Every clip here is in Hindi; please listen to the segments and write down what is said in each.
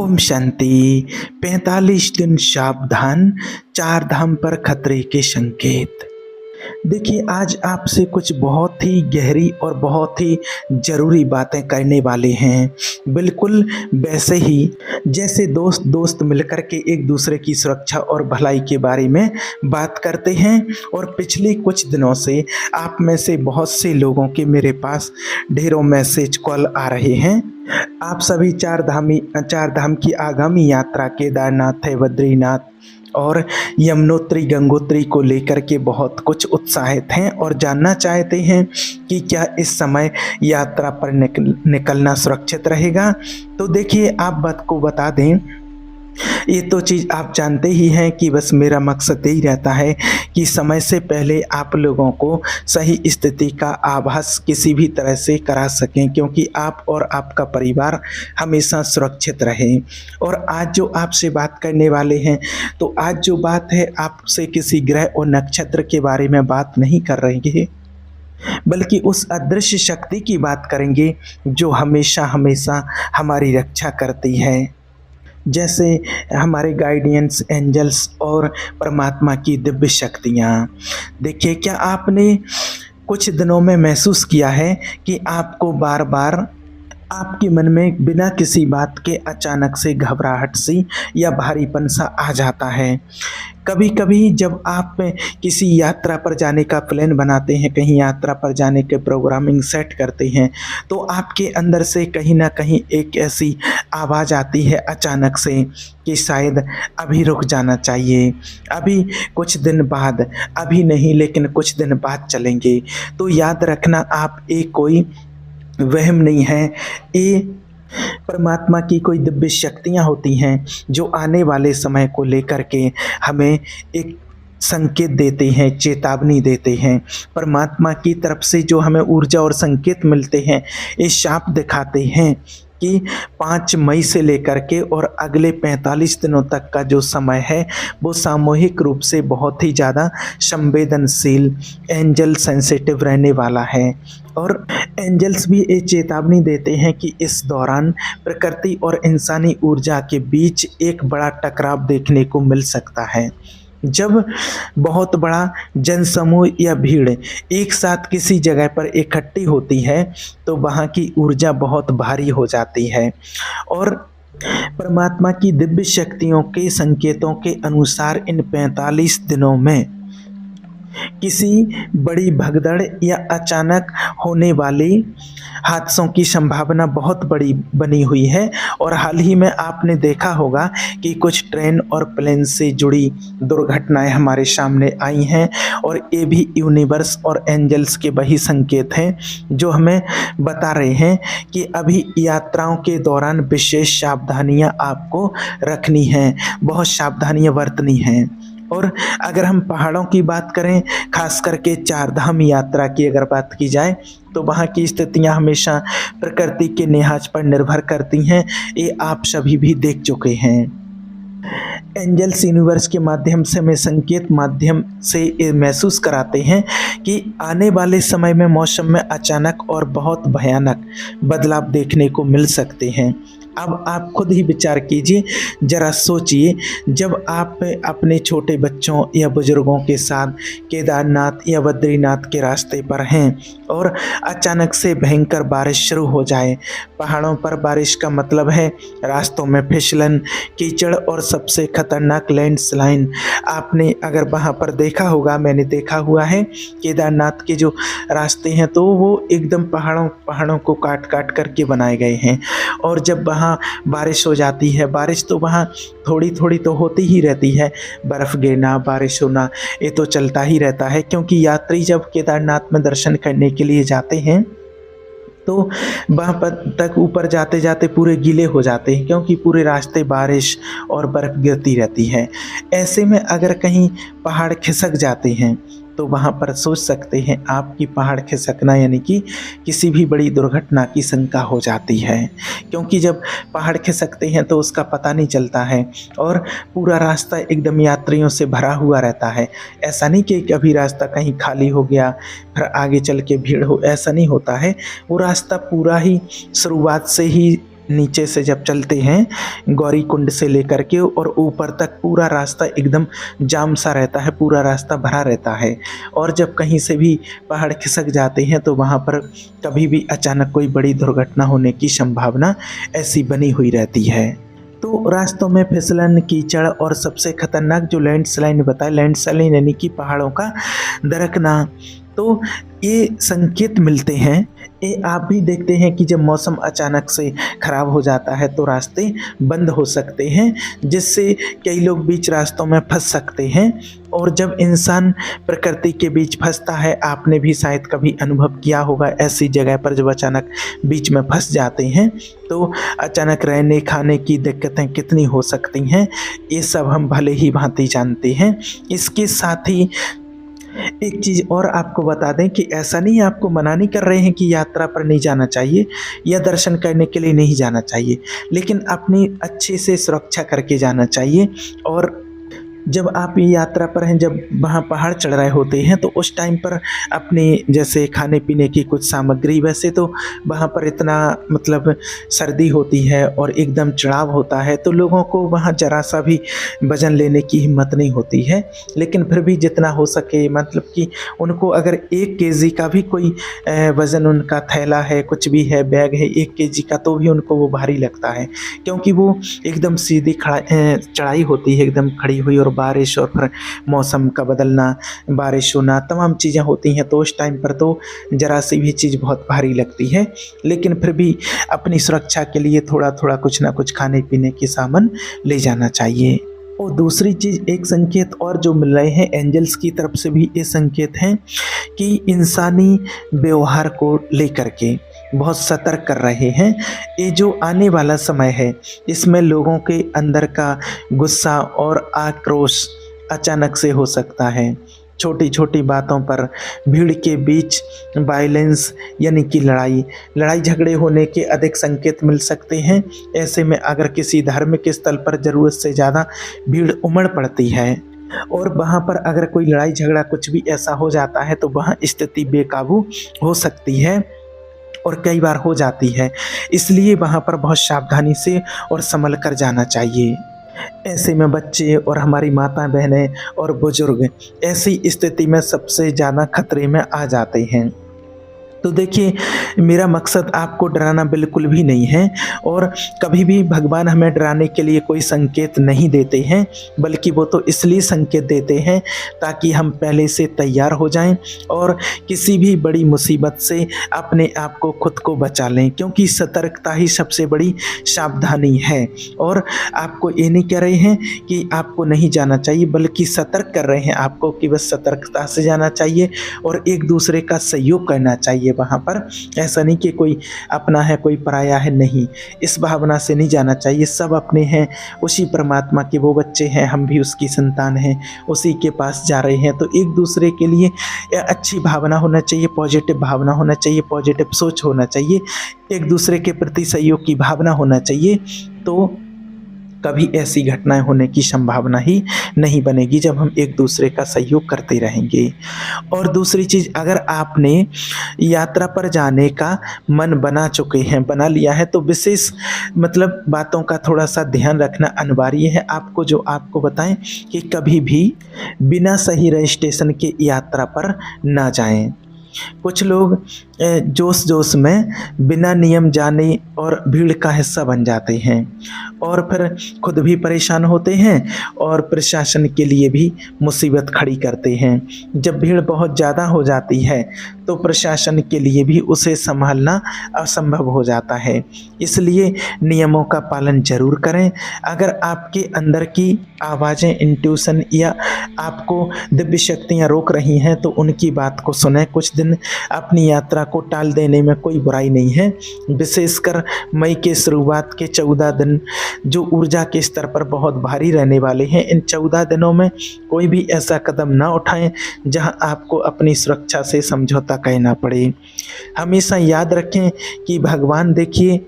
ओम शांति। 45 दिन सावधान, चार धाम पर खतरे के संकेत। देखिए, आज आपसे कुछ बहुत ही गहरी और बहुत ही ज़रूरी बातें करने वाले हैं। बिल्कुल वैसे ही जैसे दोस्त दोस्त मिलकर के एक दूसरे की सुरक्षा और भलाई के बारे में बात करते हैं। और पिछले कुछ दिनों से आप में से बहुत से लोगों के मेरे पास ढेरों मैसेज कॉल आ रहे हैं। आप सभी चार धाम की आगामी यात्रा केदारनाथ है, बद्रीनाथ और यमुनोत्री गंगोत्री को लेकर के बहुत कुछ उत्साहित हैं और जानना चाहते हैं कि क्या इस समय यात्रा पर निकलना सुरक्षित रहेगा। तो देखिए, आप बात को बता दें, ये तो चीज़ आप जानते ही हैं कि बस मेरा मकसद यही रहता है कि समय से पहले आप लोगों को सही स्थिति का आभास किसी भी तरह से करा सकें, क्योंकि आप और आपका परिवार हमेशा सुरक्षित रहे। और आज जो आपसे बात करने वाले हैं, तो आज जो बात है आपसे किसी ग्रह और नक्षत्र के बारे में बात नहीं कर रहे हैं, बल्कि उस अदृश्य शक्ति की बात करेंगे जो हमेशा हमेशा हमारी रक्षा करती है, जैसे हमारे गाइडियंस एंजल्स और परमात्मा की दिव्य शक्तियाँ। देखिए, क्या आपने कुछ दिनों में महसूस किया है कि आपको बार बार आपके मन में बिना किसी बात के अचानक से घबराहट सी या भारीपन सा आ जाता है। कभी कभी जब आप किसी यात्रा पर जाने का प्लान बनाते हैं, कहीं यात्रा पर जाने के प्रोग्रामिंग सेट करते हैं, तो आपके अंदर से कहीं ना कहीं एक ऐसी आवाज़ आती है अचानक से कि शायद अभी रुक जाना चाहिए, अभी कुछ दिन बाद, अभी नहीं लेकिन कुछ दिन बाद चलेंगे। तो याद रखना, आप एक कोई वहम नहीं है, ये परमात्मा की कोई दिव्य शक्तियाँ होती हैं जो आने वाले समय को लेकर के हमें एक संकेत देते हैं, चेतावनी देते हैं। परमात्मा की तरफ से जो हमें ऊर्जा और संकेत मिलते हैं, ये साफ दिखाते हैं कि 5 मई से लेकर के और अगले 45 दिनों तक का जो समय है, वो सामूहिक रूप से बहुत ही ज़्यादा संवेदनशील, एंजल सेंसिटिव रहने वाला है। और एंजल्स भी ये चेतावनी देते हैं कि इस दौरान प्रकृति और इंसानी ऊर्जा के बीच एक बड़ा टकराव देखने को मिल सकता है। जब बहुत बड़ा जनसमूह या भीड़ एक साथ किसी जगह पर इकट्ठी होती है, तो वहाँ की ऊर्जा बहुत भारी हो जाती है। और परमात्मा की दिव्य शक्तियों के संकेतों के अनुसार इन 45 दिनों में किसी बड़ी भगदड़ या अचानक होने वाली हादसों की संभावना बहुत बड़ी बनी हुई है। और हाल ही में आपने देखा होगा कि कुछ ट्रेन और प्लेन से जुड़ी दुर्घटनाएं हमारे सामने आई हैं, और ये भी यूनिवर्स और एंजल्स के वही संकेत हैं जो हमें बता रहे हैं कि अभी यात्राओं के दौरान विशेष सावधानियां आपको रखनी हैं, बहुत सावधानियां बरतनी हैं। और अगर हम पहाड़ों की बात करें, खास करके चार धाम यात्रा की अगर बात की जाए, तो वहाँ की स्थितियाँ हमेशा प्रकृति के लिहाज पर निर्भर करती हैं। ये आप सभी भी देख चुके हैं। एंजल्स यूनिवर्स के माध्यम से हमें संकेत माध्यम से ये महसूस कराते हैं कि आने वाले समय में मौसम में अचानक और बहुत भयानक बदलाव देखने को मिल सकते हैं। अब आप खुद ही विचार कीजिए, ज़रा सोचिए, जब आप अपने छोटे बच्चों या बुज़ुर्गों के साथ केदारनाथ या बद्रीनाथ के रास्ते पर हैं और अचानक से भयंकर बारिश शुरू हो जाए। पहाड़ों पर बारिश का मतलब है रास्तों में फिसलन, कीचड़ और सबसे खतरनाक लैंडस्लाइड। आपने अगर वहाँ पर देखा होगा, मैंने देखा हुआ है, केदारनाथ के जो रास्ते हैं तो वो एकदम पहाड़ों को काट काट करके बनाए गए हैं। और जब वहाँ बारिश हो जाती है, बारिश तो वहाँ थोड़ी थोड़ी तो होती ही रहती है, बर्फ़ गिरना, बारिश होना, ये तो चलता ही रहता है। क्योंकि यात्री जब केदारनाथ में दर्शन करने के लिए जाते हैं, तो वहाँ पर तक ऊपर जाते जाते पूरे गीले हो जाते हैं, क्योंकि पूरे रास्ते बारिश और बर्फ़ गिरती रहती है। ऐसे में अगर कहीं पहाड़ खिसक जाते हैं, तो वहाँ पर सोच सकते हैं आप कि पहाड़ खिसकना यानी कि किसी भी बड़ी दुर्घटना की शंका हो जाती है। क्योंकि जब पहाड़ खिसकते हैं तो उसका पता नहीं चलता है और पूरा रास्ता एकदम यात्रियों से भरा हुआ रहता है। ऐसा नहीं कि कभी रास्ता कहीं खाली हो गया फिर आगे चल के भीड़ हो, ऐसा नहीं होता है। वो रास्ता पूरा ही शुरुआत से ही नीचे से जब चलते हैं गौरी कुंड से लेकर के और ऊपर तक पूरा रास्ता एकदम जाम सा रहता है, पूरा रास्ता भरा रहता है। और जब कहीं से भी पहाड़ खिसक जाते हैं तो वहाँ पर कभी भी अचानक कोई बड़ी दुर्घटना होने की संभावना ऐसी बनी हुई रहती है। तो रास्तों में फिसलन, कीचड़ और सबसे खतरनाक जो लैंडस्लाइड बताया, लैंडस्लाइड यानी कि पहाड़ों का दरकना, तो ये संकेत मिलते हैं। ये आप भी देखते हैं कि जब मौसम अचानक से ख़राब हो जाता है तो रास्ते बंद हो सकते हैं, जिससे कई लोग बीच रास्तों में फंस सकते हैं। और जब इंसान प्रकृति के बीच फंसता है, आपने भी शायद कभी अनुभव किया होगा ऐसी जगह पर जब अचानक बीच में फंस जाते हैं तो अचानक रहने खाने की दिक्कतें कितनी हो सकती हैं, ये सब हम भले ही भांति जानते हैं। इसके साथ ही एक चीज़ और आपको बता दें कि ऐसा नहीं आपको मना नहीं कर रहे हैं कि यात्रा पर नहीं जाना चाहिए या दर्शन करने के लिए नहीं जाना चाहिए, लेकिन अपनी अच्छे से सुरक्षा करके जाना चाहिए। और जब आप ये यात्रा पर हैं, जब वहाँ पहाड़ चढ़ रहे होते हैं तो उस टाइम पर अपने जैसे खाने पीने की कुछ सामग्री, वैसे तो वहाँ पर इतना मतलब सर्दी होती है और एकदम चढ़ाव होता है तो लोगों को वहाँ ज़रा सा भी वज़न लेने की हिम्मत नहीं होती है, लेकिन फिर भी जितना हो सके मतलब कि उनको अगर 1 केजी का भी कोई वज़न उनका थैला है, कुछ भी है, बैग है 1 केजी का, तो भी उनको वो भारी लगता है, क्योंकि वो एकदम सीधी चढ़ाई होती है, एकदम खड़ी हुई, और बारिश और फिर मौसम का बदलना, बारिश होना, तमाम चीज़ें होती हैं, तो उस टाइम पर तो ज़रा सी भी चीज़ बहुत भारी लगती है। लेकिन फिर भी अपनी सुरक्षा के लिए थोड़ा थोड़ा कुछ ना कुछ खाने पीने के सामान ले जाना चाहिए। और दूसरी चीज़, एक संकेत और जो मिल रहे हैं एंजल्स की तरफ से भी ये संकेत हैं कि इंसानी व्यवहार को लेकर के बहुत सतर्क कर रहे हैं। ये जो आने वाला समय है इसमें लोगों के अंदर का गुस्सा और आक्रोश अचानक से हो सकता है। छोटी छोटी बातों पर भीड़ के बीच वायलेंस यानी कि लड़ाई झगड़े होने के अधिक संकेत मिल सकते हैं। ऐसे में अगर किसी धार्मिक स्थल पर ज़रूरत से ज़्यादा भीड़ उमड़ पड़ती है और वहाँ पर अगर कोई लड़ाई झगड़ा कुछ भी ऐसा हो जाता है तो वहाँ स्थिति बेकाबू हो सकती है और कई बार हो जाती है। इसलिए वहाँ पर बहुत सावधानी से और संभल कर जाना चाहिए। ऐसे में बच्चे और हमारी माता बहनें और बुजुर्ग ऐसी स्थिति में सबसे ज़्यादा खतरे में आ जाते हैं। तो देखिए, मेरा मकसद आपको डराना बिल्कुल भी नहीं है और कभी भी भगवान हमें डराने के लिए कोई संकेत नहीं देते हैं, बल्कि वो तो इसलिए संकेत देते हैं ताकि हम पहले से तैयार हो जाएं और किसी भी बड़ी मुसीबत से अपने आप को खुद को बचा लें, क्योंकि सतर्कता ही सबसे बड़ी सावधानी है। और आपको ये नहीं कह रहे हैं कि आपको नहीं जाना चाहिए, बल्कि सतर्क कर रहे हैं आपको कि बस सतर्कता से जाना चाहिए और एक दूसरे का सहयोग करना चाहिए। वहाँ पर ऐसा नहीं कि कोई अपना है कोई पराया है, नहीं, इस भावना से नहीं जाना चाहिए। सब अपने हैं, उसी परमात्मा के वो बच्चे हैं, हम भी उसकी संतान हैं, उसी के पास जा रहे हैं। तो एक दूसरे के लिए अच्छी भावना होना चाहिए, पॉजिटिव भावना होना चाहिए, पॉजिटिव सोच होना चाहिए, एक दूसरे के प्रति सहयोग की भावना होना चाहिए। तो कभी ऐसी घटनाएं होने की संभावना ही नहीं बनेगी जब हम एक दूसरे का सहयोग करते रहेंगे। और दूसरी चीज़, अगर आपने यात्रा पर जाने का मन बना चुके हैं, बना लिया है, तो विशेष मतलब बातों का थोड़ा सा ध्यान रखना अनिवार्य है। आपको जो आपको बताएं कि कभी भी बिना सही रजिस्ट्रेशन के यात्रा पर ना जाएं। कुछ लोग जोश में बिना नियम जाने और भीड़ का हिस्सा बन जाते हैं और फिर खुद भी परेशान होते हैं और प्रशासन के लिए भी मुसीबत खड़ी करते हैं। जब भीड़ बहुत ज़्यादा हो जाती है तो प्रशासन के लिए भी उसे संभालना असंभव हो जाता है। इसलिए नियमों का पालन जरूर करें। अगर आपके अंदर की आवाज़ें, इंट्यूशन या आपको दिव्य शक्तियाँ रोक रही हैं तो उनकी बात को सुनें। कुछ दिन अपनी यात्रा को टाल देने में कोई बुराई नहीं है। विशेषकर मई के शुरुआत के 14 दिन जो ऊर्जा के स्तर पर बहुत भारी रहने वाले हैं, इन 14 दिनों में कोई भी ऐसा कदम ना उठाएं जहां आपको अपनी सुरक्षा से समझौता करना पड़े। हमेशा याद रखें कि भगवान देखिए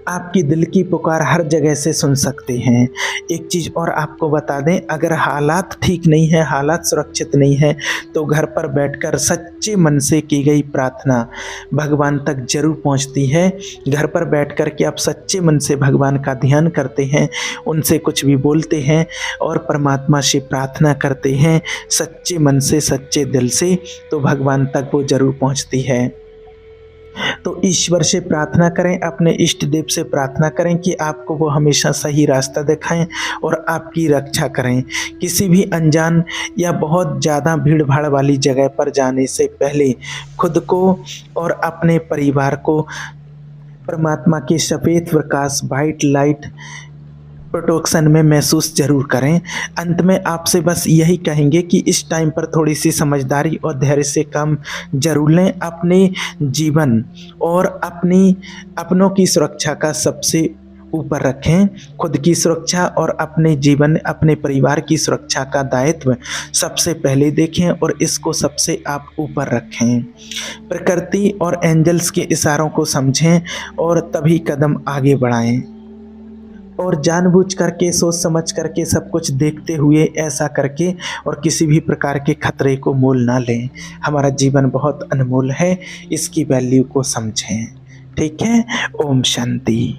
आपकी दिल की पुकार हर जगह से सुन सकते हैं। एक चीज़ और आपको बता दें, अगर हालात ठीक नहीं है, हालात सुरक्षित नहीं है, तो घर पर बैठकर सच्चे मन से की गई प्रार्थना भगवान तक ज़रूर पहुंचती है। घर पर बैठकर के आप सच्चे मन से भगवान का ध्यान करते हैं, उनसे कुछ भी बोलते हैं और परमात्मा से प्रार्थना करते हैं सच्चे मन से, सच्चे दिल से, तो भगवान तक वो ज़रूर पहुंचती है। तो ईश्वर से प्रार्थना करें, अपने इष्ट देव से प्रार्थना करें कि आपको वो हमेशा सही रास्ता दिखाएं और आपकी रक्षा करें। किसी भी अनजान या बहुत ज़्यादा भीड़ भाड़ वाली जगह पर जाने से पहले खुद को और अपने परिवार को परमात्मा के सफ़ेद प्रकाश, वाइट लाइट प्रोटेक्शन में महसूस ज़रूर करें। अंत में आपसे बस यही कहेंगे कि इस टाइम पर थोड़ी सी समझदारी और धैर्य से काम ज़रूर लें। अपने जीवन और अपनों की सुरक्षा का सबसे ऊपर रखें। खुद की सुरक्षा और अपने जीवन, अपने परिवार की सुरक्षा का दायित्व सबसे पहले देखें और इसको सबसे आप ऊपर रखें। प्रकृति और एंजल्स के इशारों को समझें और तभी कदम आगे बढ़ाएं। और जानबूझ करके, सोच समझ करके, सब कुछ देखते हुए ऐसा करके और किसी भी प्रकार के खतरे को मोल ना लें। हमारा जीवन बहुत अनमोल है, इसकी वैल्यू को समझें। ठीक है। ओम शांति।